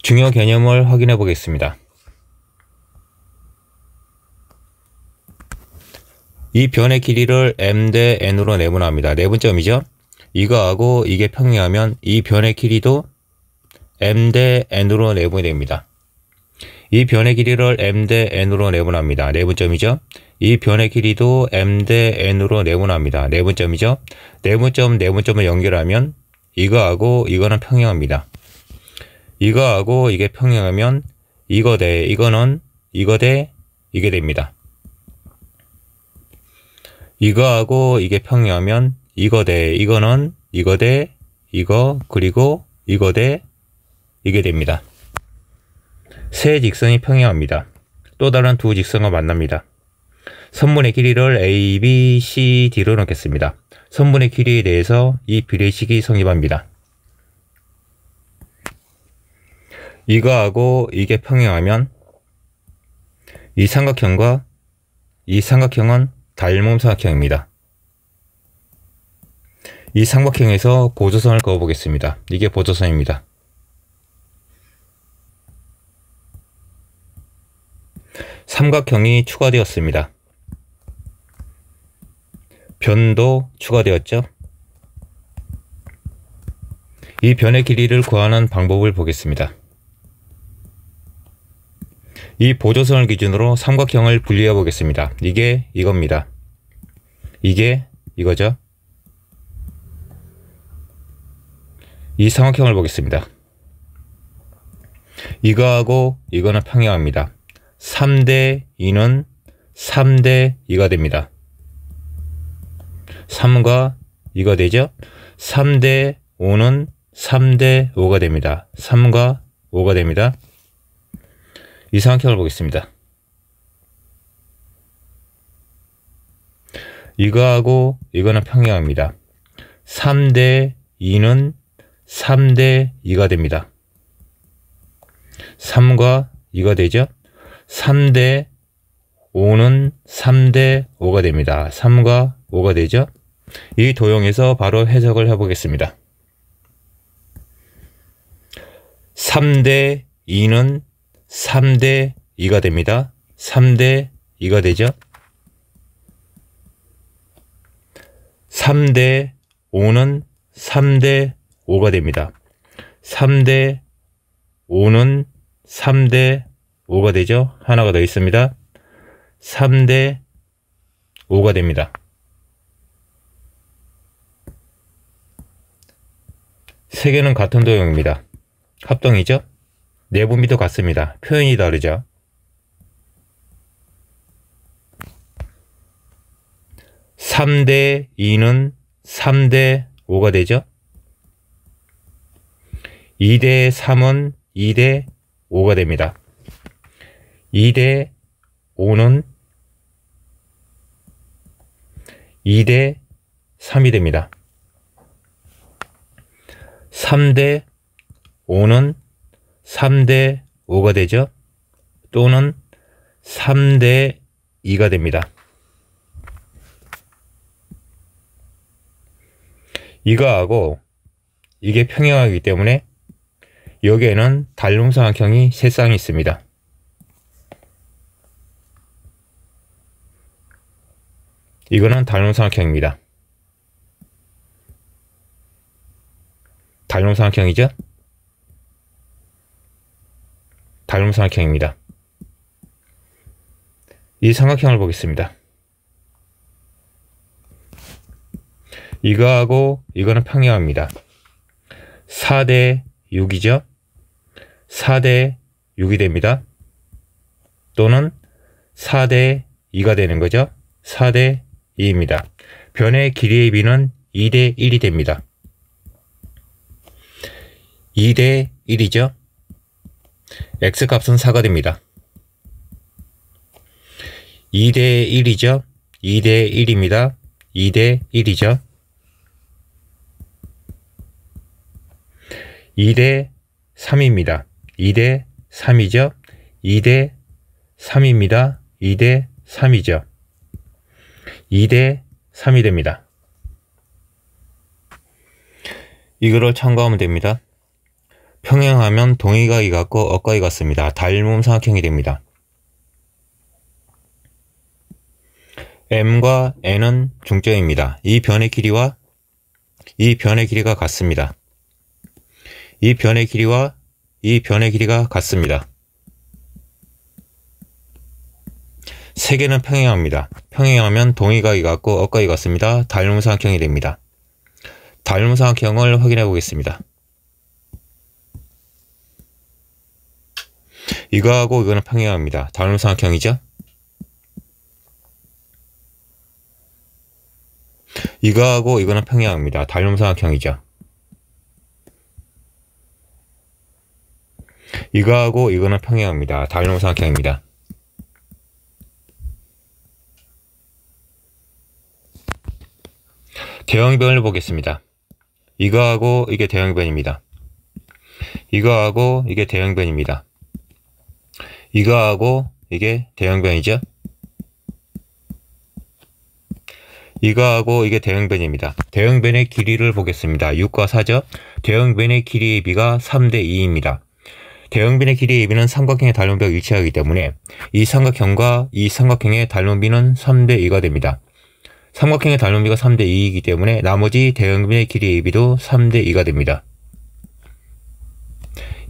중요 개념을 확인해 보겠습니다. 이 변의 길이를 m 대 n으로 내분합니다. 내분점이죠. 이거하고 이게 평행하면 이 변의 길이도 m 대 n으로 내분이 됩니다. 이 변의 길이를 m 대 n으로 내분합니다. 내분점이죠. 이 변의 길이도 m 대 n으로 내분합니다. 내분점이죠. 내분점을 연결하면 이거하고 이거는 평행합니다. 이거하고 이게 평행하면 이거 대 이거는 이거 대 이게 됩니다. 이거하고 이게 평행하면 이거 대 이거는 이거 대 이거 그리고 이거 대 이게 됩니다. 세 직선이 평행합니다. 또 다른 두 직선과 만납니다. 선분의 길이를 A, B, C, D로 넣겠습니다. 선분의 길이에 대해서 이 비례식이 성립합니다. 이거하고 이게 평행하면 이 삼각형과 이 삼각형은 닮음 삼각형입니다. 이 삼각형에서 보조선을 그어 보겠습니다. 이게 보조선입니다. 삼각형이 추가되었습니다. 변도 추가되었죠. 이 변의 길이를 구하는 방법을 보겠습니다. 이 보조선을 기준으로 삼각형을 분리해 보겠습니다. 이게 이겁니다. 이게 이거죠. 이 삼각형을 보겠습니다. 이거하고 이거는 평행합니다. 3대 2는 3대 2가 됩니다. 3과 2가 되죠. 3대 5는 3대 5가 됩니다. 3과 5가 됩니다. 이 삼각형을 보겠습니다. 이거하고 이거는 평행합니다. 3대 2는 3대 2가 됩니다. 3과 2가 되죠. 3대 5는 3대 5가 됩니다. 3과 5가 되죠. 이 도형에서 바로 해석을 해보겠습니다. 3대 2는 3대 2가 됩니다. 3대 2가 되죠. 3대 5는 3대 5가 됩니다. 3대 5는 3대 5가 되죠. 하나가 더 있습니다. 3대 5가 됩니다. 세 개는 같은 도형입니다. 합동이죠. 내분비도 같습니다. 표현이 다르죠. (3대 2는) (3대 5가) 되죠. (2대 3은) (2대 5가) 됩니다. (2대 5는) (2대 3이) 됩니다. (3대 5는) (3대 5가) 되죠. 또는 (3대 2가) 됩니다. 이거하고 이게 평행하기 때문에 여기에는 닮음삼각형이 세 쌍이 있습니다. 이거는 닮음삼각형입니다. 닮음삼각형이죠? 닮음삼각형입니다. 이 삼각형을 보겠습니다. 이거하고 이거는 평행합니다. 4대 6이죠. 4대 6이 됩니다. 또는 4대 2가 되는 거죠. 4대 2입니다. 변의 길이의 비는 2대 1이 됩니다. 2대 1이죠. x값은 4가 됩니다. 2대 1이죠. 2대 1입니다. 2대 1이죠. 2대 3입니다. 2대 3이죠. 2대 3입니다. 2대 3이죠. 2대 3이 됩니다. 이거를 참고하면 됩니다. 평행하면 동의각이 같고 억각이 같습니다. 닮음 삼각형이 됩니다. m과 n은 중점입니다. 이 변의 길이와 이 변의 길이가 같습니다. 이 변의 길이와 이 변의 길이가 같습니다. 세 개는 평행합니다. 평행하면 동의각이 같고 억각이 같습니다. 닮음 삼각형이 됩니다. 닮음 삼각형을 확인해 보겠습니다. 이거하고 이거는 평행합니다. 닮음 삼각형이죠. 이거하고 이거는 평행합니다. 닮음 삼각형이죠. 이거하고 이거는 평행합니다. 닮음 삼각형입니다. 대형변을 보겠습니다. 이거하고 이게 대형변입니다. 이거하고 이게 대형변입니다. 이거하고 이게 대형변이죠. 이거하고 이게 대형변입니다. 대형변의 길이를 보겠습니다. 6과 4죠. 대형변의 길이의 비가 3대 2입니다. 대형변의 길이의 비는 삼각형의 닮음비와 일치하기 때문에 이 삼각형과 이 삼각형의 닮음비는 3대 2가 됩니다. 삼각형의 닮음비가 3대 2이기 때문에 나머지 대형변의 길이의 비도 3대 2가 됩니다.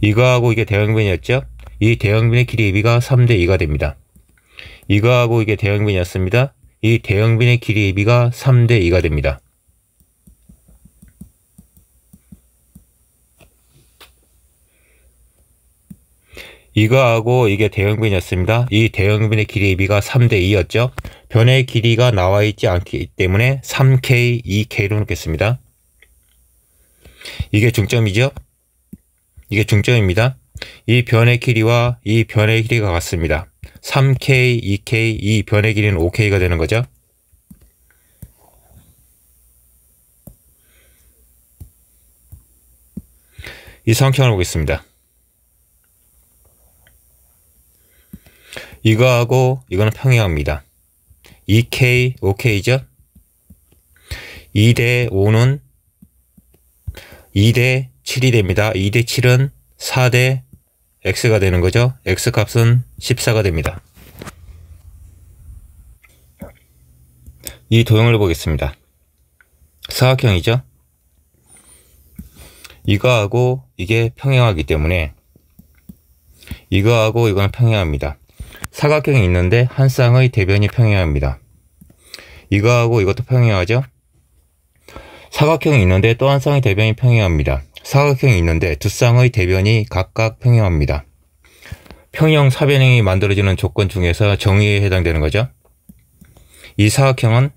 이거하고 이게 대형변이었죠. 이 대형변의 길이의 비가 3대 2가 됩니다. 이거하고 이게 대형변이었습니다. 이 대형변의 길이의 비가 3대 2가 됩니다. 이거하고 이게 대형변이었습니다. 이 대형변의 길이의 비가 3대 2였죠. 변의 길이가 나와 있지 않기 때문에 3K, 2K로 놓겠습니다. 이게 중점이죠. 이게 중점입니다. 이 변의 길이와 이 변의 길이가 같습니다. 3K, 2K, 이 변의 길이는 5K가 되는 거죠. 이 삼각형을 보겠습니다. 이거하고 이거는 평행합니다. 2K, 5K죠. 2대 5는 2대 7이 됩니다. 2대 7은 4대 X가 되는 거죠. X값은 14가 됩니다. 이 도형을 보겠습니다. 사각형이죠. 이거하고 이게 평행하기 때문에 이거하고 이거는 평행합니다. 사각형이 있는데 한 쌍의 대변이 평행합니다. 이거하고 이것도 평행하죠. 사각형이 있는데 또 한 쌍의 대변이 평행합니다. 사각형이 있는데 두 쌍의 대변이 각각 평행합니다. 평형 사변형이 만들어지는 조건 중에서 정의에 해당되는 거죠. 이 사각형은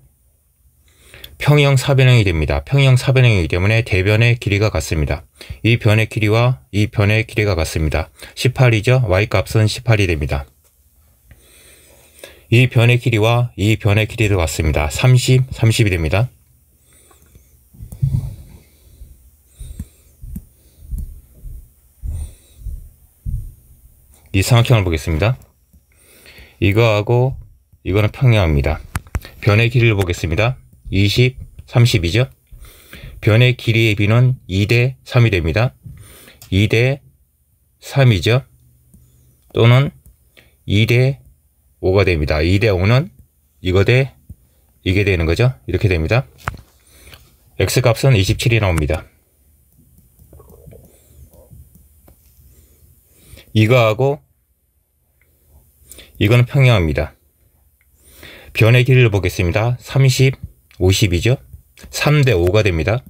평형 사변형이 됩니다. 평형 사변형이기 때문에 대변의 길이가 같습니다. 이 변의 길이와 이 변의 길이가 같습니다. 18이죠. Y값은 18이 됩니다. 이 변의 길이와 이 변의 길이도 같습니다. 30, 30이 됩니다. 이 삼각형을 보겠습니다. 이거하고 이거는 평행합니다. 변의 길이를 보겠습니다. 20, 30이죠. 변의 길이의 비는 2대 3이 됩니다. 2대 3이죠. 또는 2대 5가 됩니다. 2대 5는 이거 대 이게 되는 거죠. 이렇게 됩니다. X값은 27이 나옵니다. 이거하고 이거는 평행합니다. 변의 길이를 보겠습니다. 30, 50이죠. 3대 5가 됩니다.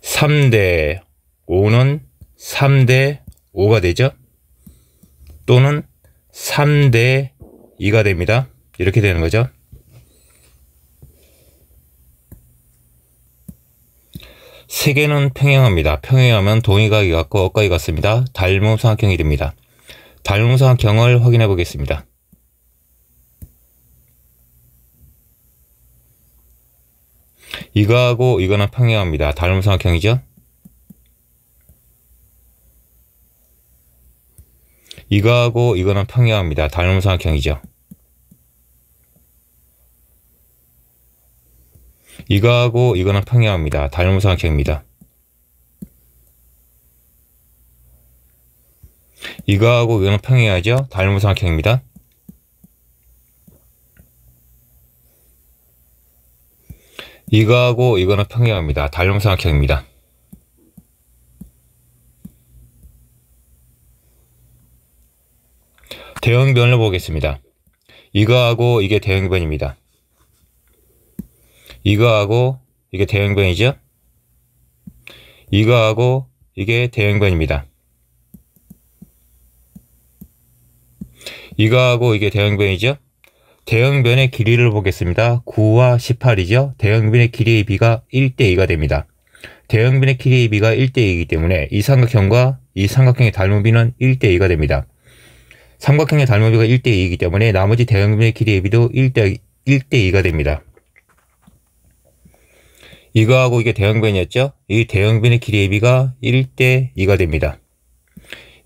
3대 5는 3대 5가 되죠. 또는 3대 2가 됩니다. 이렇게 되는 거죠. 세 개는 평행합니다. 평행하면 동의각이 같고 억각이 같습니다. 닮음 삼각형이 됩니다. 닮음 삼각형을 확인해 보겠습니다. 이거하고 이거는 평행합니다. 닮음 삼각형이죠. 이거하고 이거는 평행합니다. 닮음 삼각형이죠. 이거하고 이거는 평행합니다. 닮음 삼각형입니다. 이거하고 이거는 평행하죠? 닮은삼각형입니다. 이거하고 이거는 평행합니다. 닮은삼각형입니다. 대형변을 보겠습니다. 이거하고 이게 대형변입니다. 이거하고 이게 대형변이죠? 이거하고 이게 대형변입니다. 이거하고 이게 대형변이죠? 대형변의 길이를 보겠습니다. 9와 18이죠? 대형변의 길이의 비가 1대2가 됩니다. 대형변의 길이의 비가 1대2이기 때문에 이 삼각형과 이 삼각형의 닮은비는 1대2가 됩니다. 삼각형의 닮은비가 1대2이기 때문에 나머지 대형변의 길이의 비도 1대2가 됩니다. 이거하고 이게 대형변이었죠? 이 대형변의 길이의 비가 1대2가 됩니다.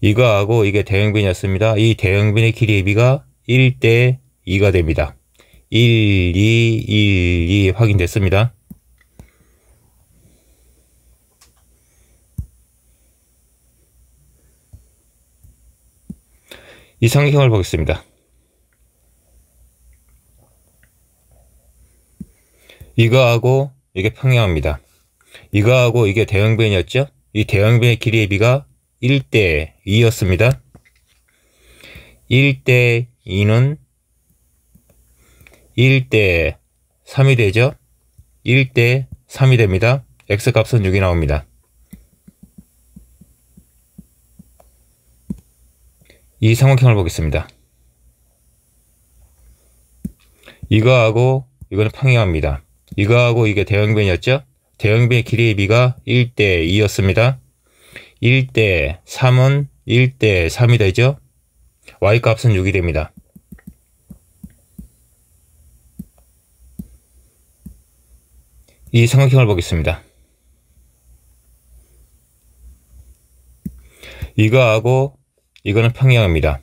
이거하고 이게 대형변이었습니다. 이 대형변의 길이의 비가 1대2가 됩니다. 1, 2, 1, 2 확인됐습니다. 이 삼각형을 보겠습니다. 이거하고 이게 평행합니다. 이거하고 이게 대형변이었죠? 이 대형변의 길이의 비가 1대2였습니다. 1대2는 1대3이 되죠? 1대3이 됩니다. x값은 6이 나옵니다. 이 삼각형을 보겠습니다. 이거하고 이거는 평행합니다. 이거하고 이게 대형변이었죠? 대형변의 길이의 비가 1대2였습니다. 1대3은 1대3이 되죠? y값은 6이 됩니다. 이 삼각형을 보겠습니다. 이거하고 이거는 평행합니다.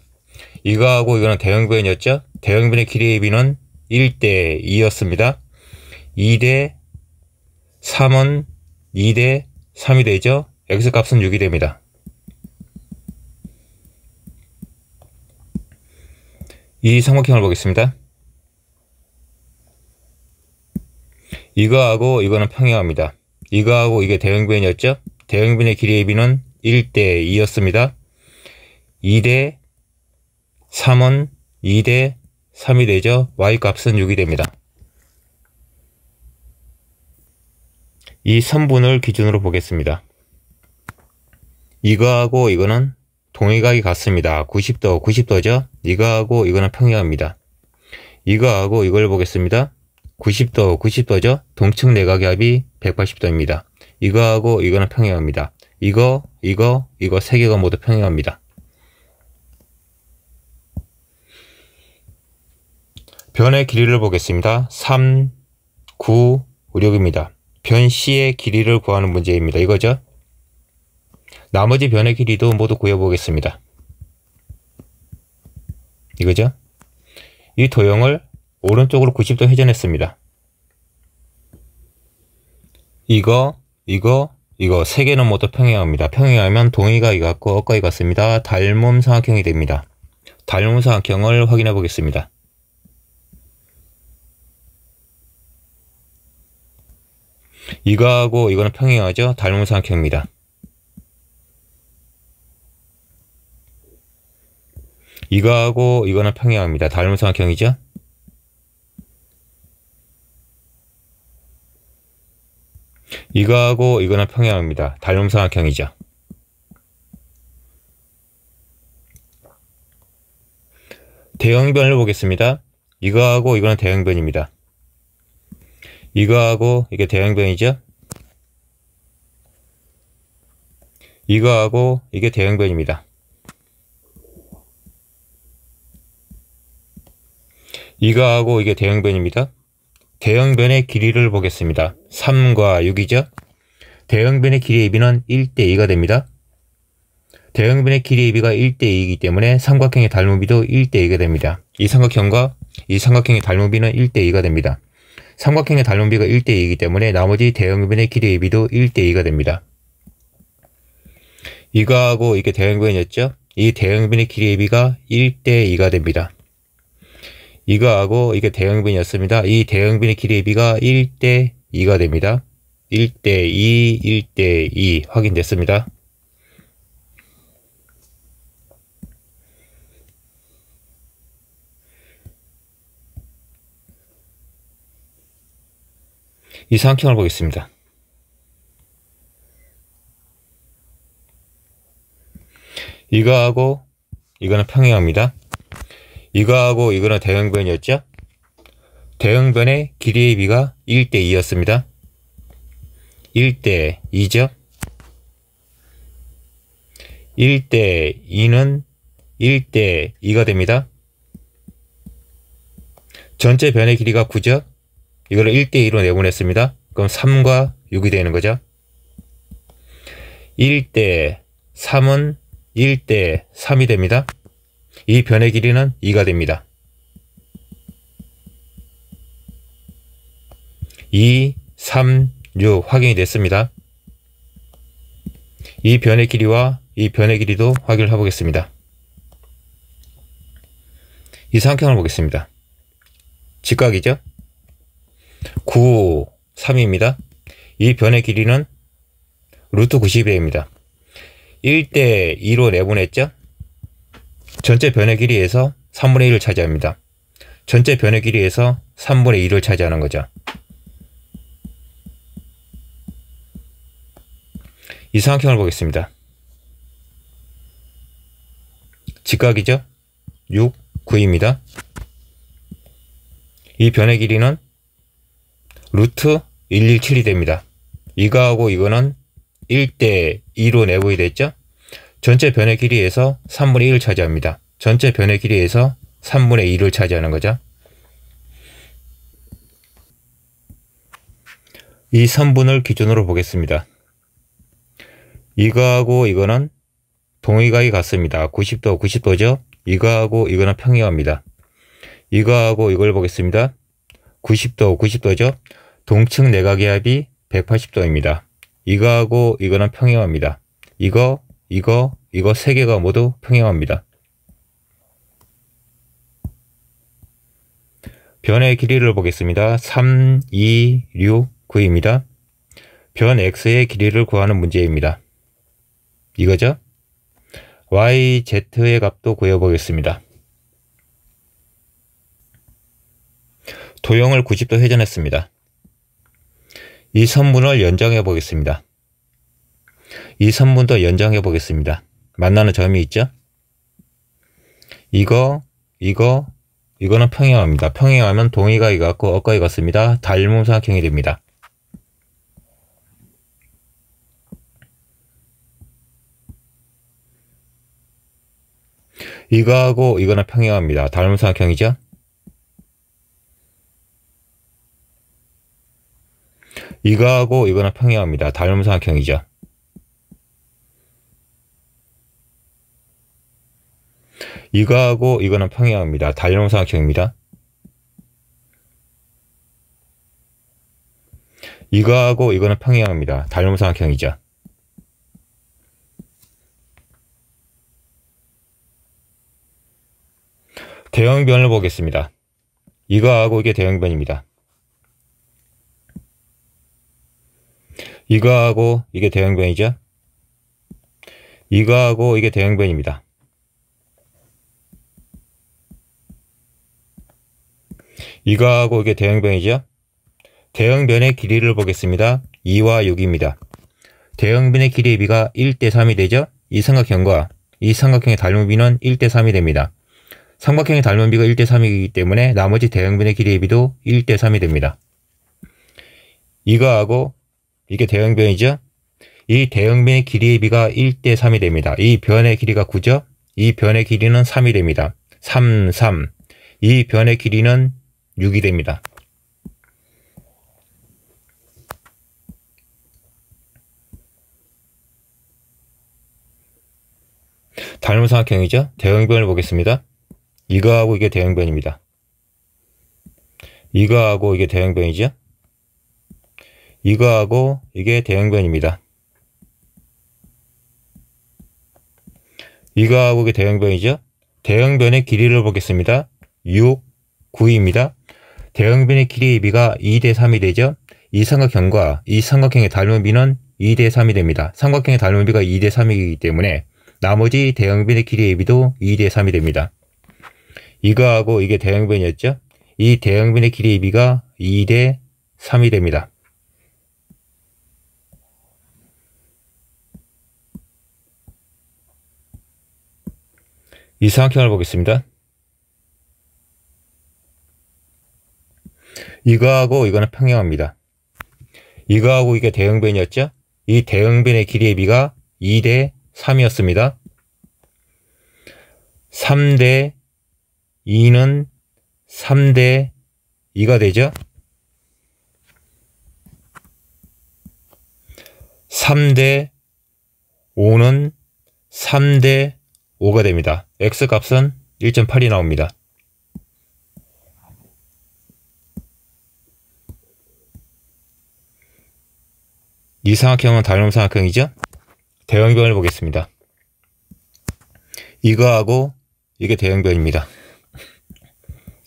이거하고 이거는 대형변이었죠? 대형변의 길이의 비는 1대2였습니다. 2대3은 2대3이 되죠? x값은 6이 됩니다. 이 삼각형을 보겠습니다. 이거하고 이거는 평행합니다. 이거하고 이게 대형변이었죠? 대형변의 길이의 비는 1대2였습니다. 2대3은 2대3이 되죠? y값은 6이 됩니다. 이 선분을 기준으로 보겠습니다. 이거하고 이거는 동의각이 같습니다. 90도, 90도죠? 이거하고 이거는 평행합니다. 이거하고 이걸 보겠습니다. 90도, 90도죠? 동측 내각의 합이 180도입니다. 이거하고 이거는 평행합니다. 이거 세 개가 모두 평행합니다. 변의 길이를 보겠습니다. 3, 9, 6입니다. 변 C의 길이를 구하는 문제입니다. 이거죠? 나머지 변의 길이도 모두 구해보겠습니다. 이거죠? 이 도형을 오른쪽으로 90도 회전했습니다. 이거 세 개는 모두 평행합니다. 평행하면 동의각이 같고 억각이 같습니다. 닮음 삼각형이 됩니다. 닮음 삼각형을 확인해 보겠습니다. 이거하고 이거는 평행하죠? 닮음 삼각형입니다. 이거하고 이거는 평행합니다. 닮음 삼각형이죠? 이거하고 이거는 평행합니다. 닮음 삼각형이죠. 대형변을 보겠습니다. 이거하고 이거는 대형변입니다. 이거하고 이게 대형변이죠? 이거하고 이게 대형변입니다. 이거하고 이게 대형변입니다. 대형변의 길이를 보겠습니다. 3과 6이죠? 대형변의 길이의 비는 1대2가 됩니다. 대형변의 길이의 비가 1대2이기 때문에 삼각형의 닮은비도 1대2가 됩니다. 이 삼각형과 이 삼각형의 닮은비는 1대2가 됩니다. 삼각형의 닮은비가 1대2이기 때문에 나머지 대형변의 길이의 비도 1대2가 됩니다. 이거하고 이게 대형변이었죠? 이 대형변의 길이의 비가 1대 2가 됩니다. 이거하고 이게 대형변이었습니다. 이 대형변의 길이의 비가 1대 2가 됩니다. 1대 2, 1대 2 확인됐습니다. 이 삼각형을 보겠습니다. 이거하고 이거는 평행합니다. 이거하고 이거는 대형변이었죠. 대형변의 길이의 비가 1대 2였습니다. 1대 2죠. 1대 2는 1대 2가 됩니다. 전체 변의 길이가 9죠. 이거를 1대 2로 내보냈습니다. 그럼 3과 6이 되는 거죠. 1대 3은 1대 3이 됩니다. 이 변의 길이는 2가 됩니다. 2, 3, 6 확인이 됐습니다. 이 변의 길이와 이 변의 길이도 확인을 해보겠습니다. 이 삼각형을 보겠습니다. 직각이죠. 9, 3입니다. 이 변의 길이는 루트 90입니다. 1대 2로 내보냈죠. 전체 변의 길이에서 3분의 1을 차지합니다. 전체 변의 길이에서 3분의 1을 차지하는 거죠. 이 삼각형을 보겠습니다. 직각이죠. 6, 9입니다. 이 변의 길이는 루트 117이 됩니다. 이거하고 이거는 1대 2로 내보이 됐죠. 전체 변의 길이에서 3분의 1을 차지합니다. 전체 변의 길이에서 3분의 1을 차지하는 거죠. 이 선분을 기준으로 보겠습니다. 이거하고 이거는 동의각이 같습니다. 90도, 90도죠. 이거하고 이거는 평행합니다. 이거하고 이걸 보겠습니다. 90도, 90도죠. 동측 내각의 합이 180도입니다. 이거하고 이거는 평행합니다. 이거 세 개가 모두 평행합니다. 변의 길이를 보겠습니다. 3, 2, 6, 9입니다. 변 x의 길이를 구하는 문제입니다. 이거죠? y, z의 값도 구해보겠습니다. 도형을 90도 회전했습니다. 이 선분을 연장해 보겠습니다. 이 선분도 연장해 보겠습니다. 만나는 점이 있죠? 이거는 평행합니다. 평행하면 동의각이 같고 억각이 같습니다. 닮은 삼각형이 됩니다. 이거하고 이거는 평행합니다. 닮은 삼각형이죠? 이거하고 이거는 평행합니다. 닮은 삼각형이죠. 이거하고 이거는 평행합니다. 닮은 삼각형입니다. 이거하고 이거는 평행합니다. 닮은 삼각형이죠. 대형변을 보겠습니다. 이거하고 이게 대형변입니다. 이거하고 이게 대형변이죠. 이거하고 이게 대형변입니다. 이거하고 이게 대형변이죠. 대형변의 길이를 보겠습니다. 2와 6입니다. 대형변의 길이의 비가 1대 3이 되죠. 이 삼각형과 이 삼각형의 닮은 비는 1대 3이 됩니다. 삼각형의 닮은 비가 1대 3이기 때문에 나머지 대형변의 길이의 비도 1대 3이 됩니다. 이거하고 이게 대형변이죠. 이 대형변의 길이의 비가 1대 3이 됩니다. 이 변의 길이가 9죠. 이 변의 길이는 3이 됩니다. 3, 3. 이 변의 길이는 6이 됩니다. 닮은 삼각형이죠. 대형변을 보겠습니다. 이거하고 이게 대형변입니다. 이거하고 이게 대형변이죠. 이거하고 이게 대형변입니다. 이거하고 이게 대형변이죠. 대형변의 길이를 보겠습니다. 6, 9입니다. 대형변의 길이의 비가 2대 3이 되죠. 이 삼각형과 이 삼각형의 닮은 비는 2대 3이 됩니다. 삼각형의 닮은 비가 2대 3이기 때문에 나머지 대형변의 길이의 비도 2대 3이 됩니다. 이거하고 이게 대형변이었죠. 이 대형변의 길이의 비가 2대 3이 됩니다. 이 삼각형을 보겠습니다. 이거하고 이거는 평행합니다. 이거하고 이게 대형변이었죠. 이 대형변의 길이의 비가 2대 3이었습니다. 3대 2는 3대 2가 되죠. 3대 5는 3대 5가 됩니다. X값은 1.8이 나옵니다. 이 삼각형은 닮은 삼각형이죠. 대형변을 보겠습니다. 이거하고 이게 대형변입니다.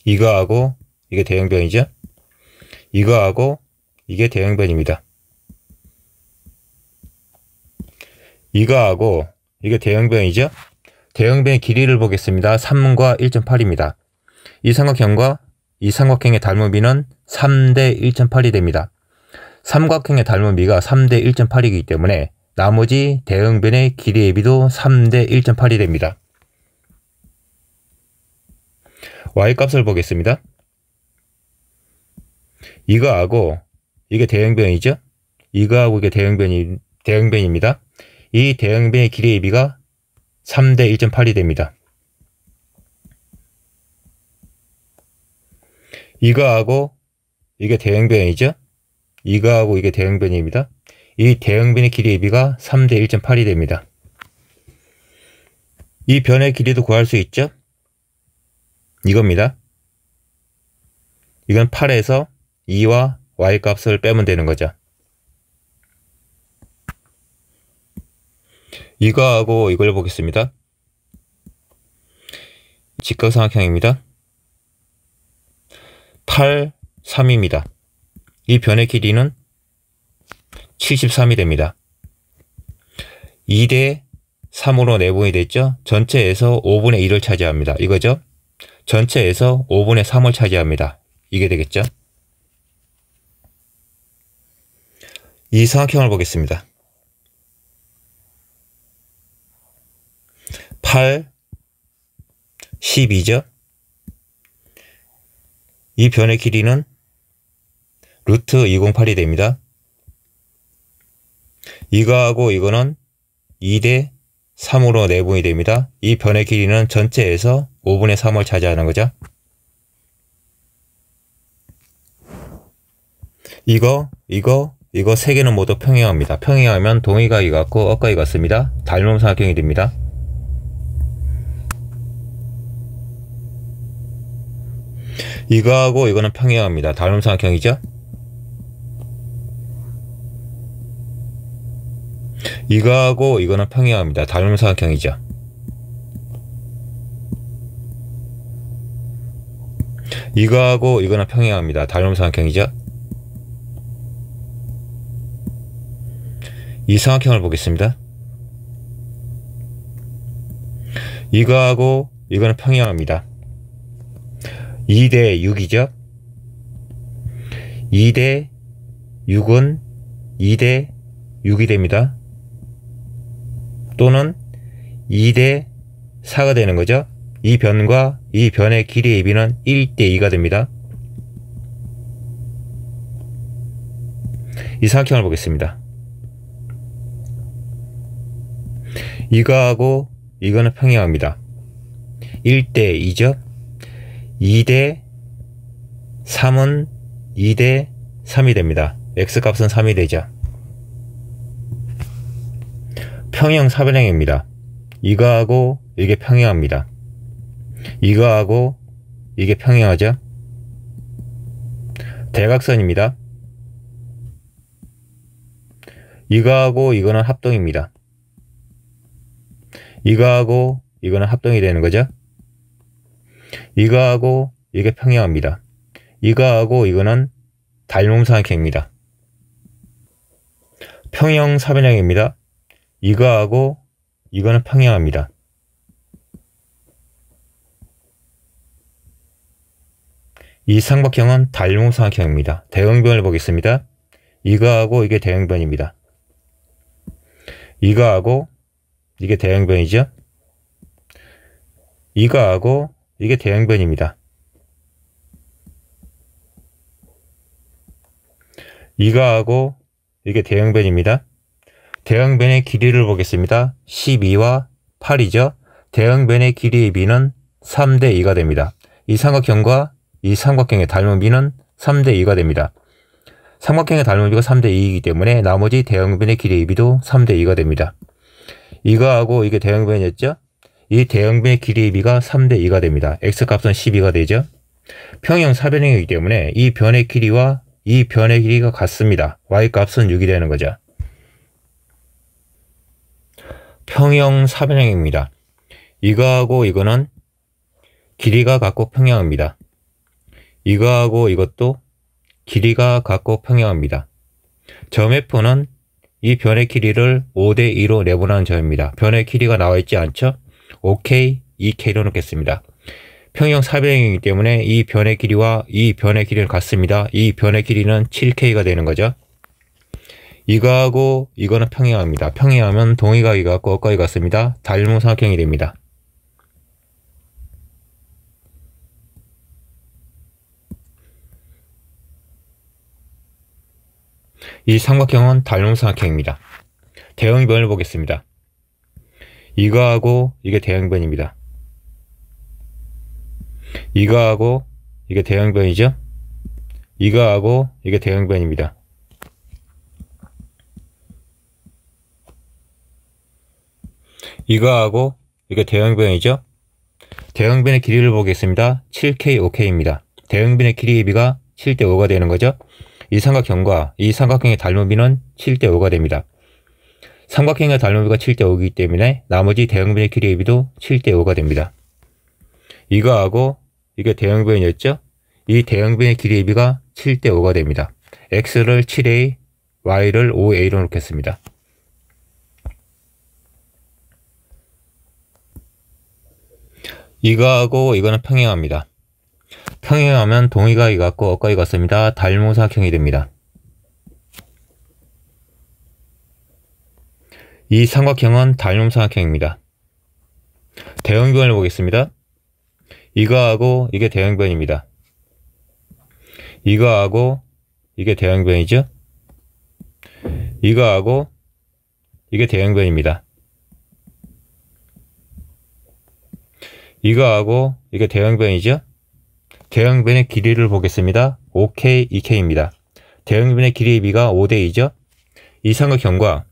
이거하고 이게 대형변이죠. 이거하고 이게 대형변입니다. 이거하고 이게 대형변이죠. 대형변의 길이를 보겠습니다. 3과 1.8입니다. 이 삼각형과 이 삼각형의 닮은 비는 3대 1.8이 됩니다. 삼각형의 닮은 비가 3대 1.8이기 때문에 나머지 대형변의 길이의 비도 3대 1.8이 됩니다. Y값을 보겠습니다. 이거하고 이게 대형변이죠. 이거하고 이게 대형변입니다. 이 대형변의 길이의 비가 3대 1.8이 됩니다. 이거하고 이게 대형변이죠. 이거하고 이게 대형변입니다. 이 대형변의 길이의 비가 3대 1.8이 됩니다. 이 변의 길이도 구할 수 있죠. 이겁니다. 이건 8에서 2와 Y값을 빼면 되는 거죠. 이거하고 이걸 보겠습니다. 직각삼각형입니다. 8, 3입니다. 이 변의 길이는 73이 됩니다. 2대 3으로 내분이 됐죠. 전체에서 5분의 1을 차지합니다. 이거죠. 전체에서 5분의 3을 차지합니다. 이게 되겠죠. 이 삼각형을 보겠습니다. 8, 12죠. 이 변의 길이는 루트 208이 됩니다. 이거하고 이거는 2대 3으로 내분이 됩니다. 이 변의 길이는 전체에서 5분의 3을 차지하는 거죠. 이거 세 개는 모두 평행합니다. 평행하면 동의각이 같고 억각이 같습니다. 닮은 삼각형이 됩니다. 이거하고 이거는 평행합니다. 닮은 삼각형이죠. 이거하고 이거는 평행합니다. 닮은 삼각형이죠. 이거하고 이거는 평행합니다. 닮은 삼각형이죠. 이 삼각형을 보겠습니다. 이거하고 이거는 평행합니다. 2대 6이죠. 2대 6은 2대 6이 됩니다. 또는 2대 4가 되는 거죠. 이 변과 이 변의 길이의 비는 1대 2가 됩니다. 이 삼각형을 보겠습니다. 이거하고 이거는 평행합니다. 1대 2죠. 2대 3은 2대 3이 됩니다. X값은 3이 되죠. 평행 사변형입니다. 이거하고 이게 평행합니다. 이거하고 이게 평행하죠. 대각선입니다. 이거하고 이거는 합동입니다. 이거하고 이거는 합동이 되는 거죠. 이거하고 이게 평행합니다. 이거하고 이거는 닮음삼각형입니다. 평형사변형입니다. 이거하고 이거는 평행합니다. 이 삼각형은 닮음삼각형입니다. 대응변을 보겠습니다. 이거하고 이게 대응변입니다. 이거하고 이게 대응변이죠. 이거하고 이게 대응변입니다. 이거하고 이게 대응변입니다. 대응변의 길이를 보겠습니다. 12와 8이죠. 대응변의 길이의 비는 3대 2가 됩니다. 이 삼각형과 이 삼각형의 닮은비는 3대 2가 됩니다. 삼각형의 닮은비가 3대 2이기 때문에 나머지 대응변의 길이의 비도 3대 2가 됩니다. 이거하고 이게 대응변이었죠. 이 대응변의 길이의 비가 3대 2가 됩니다. x값은 12가 되죠. 평형 사변형이기 때문에 이 변의 길이와 이 변의 길이가 같습니다. y값은 6이 되는 거죠. 평형 사변형입니다. 이거하고 이거는 길이가 같고 평행합니다. 이거하고 이것도 길이가 같고 평행합니다. 점 F는 이 변의 길이를 5대 2로 내분하는 점입니다. 변의 길이가 나와 있지 않죠? OK, 2K로 놓겠습니다. 평형 사변형이기 때문에 이 변의 길이와 이 변의 길이는 같습니다. 이 변의 길이는 7K가 되는 거죠. 이거하고 이거는 평행합니다. 평행하면 동의각이 같고 억각이 같습니다. 닮음삼각형이 됩니다. 이 삼각형은 닮음삼각형입니다. 대응변을 보겠습니다. 이거하고 이게 대응변입니다. 이거하고 이게 대응변이죠. 이거하고 이게 대응변입니다. 이거하고 이게 대응변이죠. 대응변의 길이를 보겠습니다. 7K, 5K입니다. 대응변의 길이의 비가 7대 5가 되는 거죠. 이 삼각형과 이 삼각형의 닮은비는 7대 5가 됩니다. 삼각형의 닮은비가 7대 5이기 때문에 나머지 대응변의 길이의 비도 7대 5가 됩니다. 이거하고 이게 대응변이었죠. 이 대응변의 길이의 비가 7대 5가 됩니다. x를 7a, y를 5a로 놓겠습니다. 이거하고 이거는 평행합니다. 평행하면 동의각이 같고 억각이 같습니다. 닮음삼각형이 됩니다. 이 삼각형은 닮음삼각형입니다. 대응변을 보겠습니다. 이거하고 이게 대응변입니다. 이거하고 이게 대응변이죠. 이거하고 이게 대응변입니다. 이거하고 이게 대응변이죠. 대응변의 길이를 보겠습니다. 5K, 2K입니다. 대응변의 길이의 비가 5대 2죠. 이 삼각형과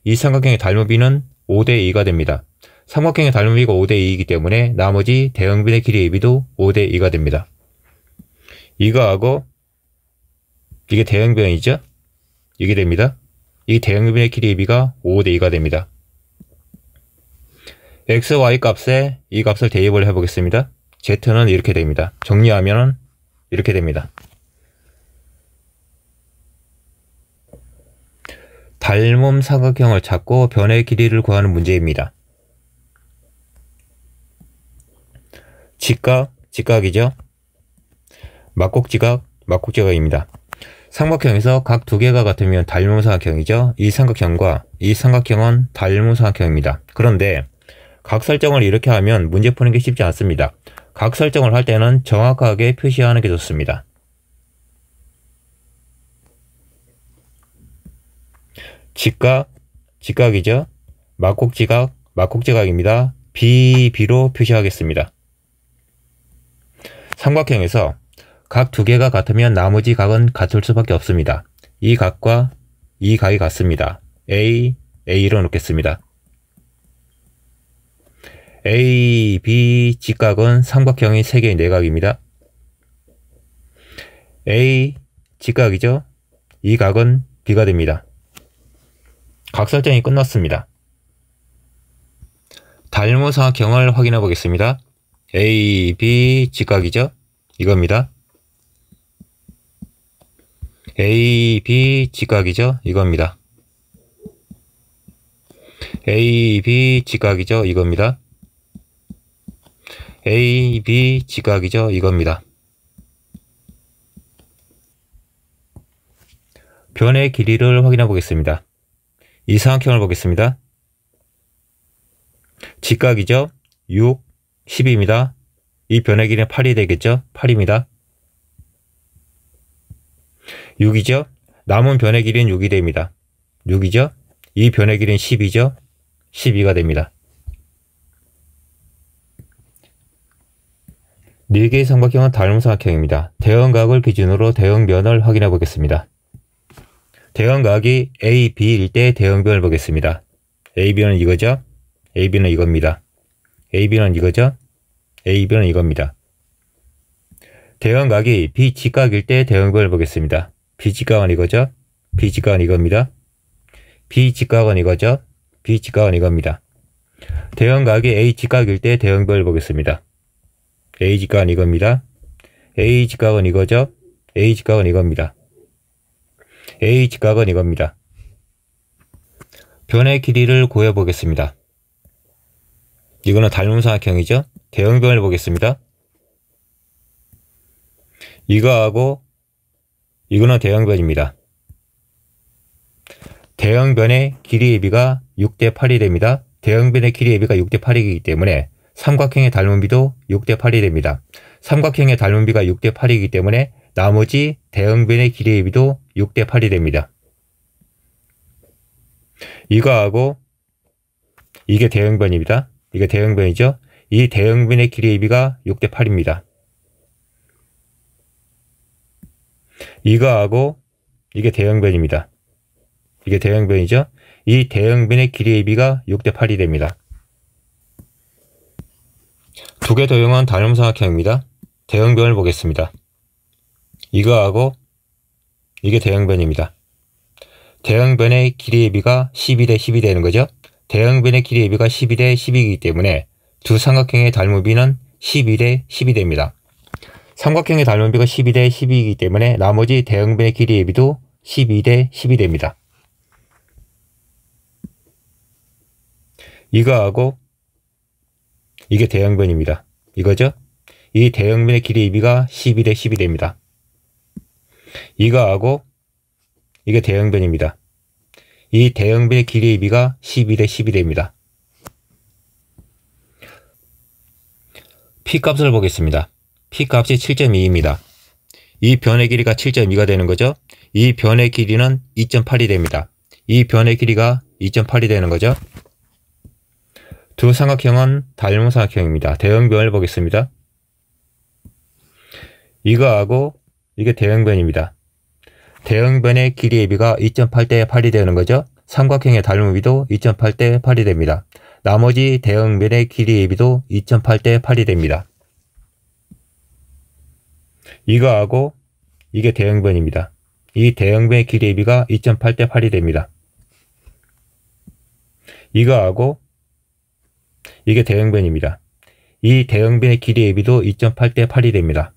이 삼각형의 닮은비는 5대 2가 됩니다. 삼각형의 닮은비가 5대 2이기 때문에 나머지 대응변의 길이의 비도 5대 2가 됩니다. 이거하고 이게 대응변이죠. 이게 됩니다. 이 대응변의 길이의 비가 5대 2가 됩니다. x, y 값에 이 값을 대입을 해보겠습니다. z는 이렇게 됩니다. 정리하면 이렇게 됩니다. 닮음 삼각형을 찾고 변의 길이를 구하는 문제입니다. 직각, 직각이죠. 막곡지각, 막곡지각입니다. 삼각형에서 각 두 개가 같으면 닮음 삼각형이죠. 이 삼각형과 이 삼각형은 닮음 삼각형입니다. 그런데 각 설정을 이렇게 하면 문제 푸는 게 쉽지 않습니다. 각 설정을 할 때는 정확하게 표시하는 게 좋습니다. 직각, 직각이죠. 막곡지각, 막곡지각입니다. BB로 표시하겠습니다. 삼각형에서 각 두 개가 같으면 나머지 각은 같을 수밖에 없습니다. 이 각과 이 각이 같습니다. A, A로 놓겠습니다. A, B 직각은 삼각형의 3개의 내각입니다. A 직각이죠. 이 각은 B가 됩니다. 각 설정이 끝났습니다. 닮은 삼각형을 확인해 보겠습니다. A, B 직각이죠? 이겁니다. A, B 직각이죠? 이겁니다. A, B 직각이죠? 이겁니다. A, B 직각이죠? 이겁니다. 변의 길이를 확인해 보겠습니다. 이 삼각형을 보겠습니다. 직각이죠? 6, 10입니다. 이 변의 길이는 8이 되겠죠? 8입니다. 6이죠? 남은 변의 길이는 6이 됩니다. 6이죠? 이 변의 길이는 10이죠? 12가 됩니다. 4개의 삼각형은 닮은 삼각형입니다. 대형각을 기준으로 대형변을 확인해 보겠습니다. 대형각이 A, B일 때 대형변을 보겠습니다. AB는 이거죠? AB는 이겁니다. AB는 이거죠? AB는 이겁니다. 대형각이 B 직각일 때 대형변을 보겠습니다. B 직각은 이거죠? B 직각은 이겁니다. B 직각은 이거죠? B 직각은 이겁니다. 대형각이 A 직각일 때 대형변을 보겠습니다. A 직각은 이겁니다. A 직각은 이거죠? A 직각은 이겁니다. A 직각은 이겁니다. 변의 길이를 구해 보겠습니다. 이거는 닮은 삼각형이죠? 대형변을 보겠습니다. 이거하고 이거는 대형변입니다. 대형변의 길이의 비가 6대 8이 됩니다. 대형변의 길이의 비가 6대 8이기 때문에 삼각형의 닮은 비도 6대 8이 됩니다. 삼각형의 닮은 비가 6대 8이기 때문에 나머지 대형변의 길이의 비도 6대 8이 됩니다. 이거하고 이게 대형변입니다. 이게 대형변이죠. 이 대형변의 길이의 비가 6대 8입니다. 이거하고 이게 대형변입니다. 이게 대형변이죠. 이 대형변의 길이의 비가 6대 8이 됩니다. 두 개 도형은 닮은 삼각형입니다. 대형변을 보겠습니다. 이거하고 이게 대형변입니다. 대형변의 길이의 비가 12대 10이 되는 거죠. 대형변의 길이의 비가 12대 10이기 때문에 두 삼각형의 닮은 비는 12대 10이 됩니다. 삼각형의 닮은 비가 12대 10이기 때문에 나머지 대형변의 길이의 비도 12대 10이 됩니다. 이거하고 이게 대형변입니다. 이거죠? 이 대형변의 길이의 비가 12대 10이 됩니다. 이거하고 이게 대형변입니다. 이 대형변의 길이의 비가 12대 10이 됩니다. P값을 보겠습니다. P값이 7.2입니다. 이 변의 길이가 7.2가 되는 거죠. 이 변의 길이는 2.8이 됩니다. 이 변의 길이가 2.8이 되는 거죠. 두 삼각형은 닮은 삼각형입니다. 대형변을 보겠습니다. 이거하고 이게 대형변입니다. 대형변의 길이의 비가 2.8대 8이 되는 거죠. 삼각형의 닮은 비도 2.8대 8이 됩니다. 나머지 대형변의 길이의 비도 2.8대 8이 됩니다. 이거하고 이게 대형변입니다. 이 대형변의 길이의 비가 2.8대 8이 됩니다. 이거하고 이게 대형변입니다. 이 대형변의 길이의 비도 2.8대 8이 됩니다.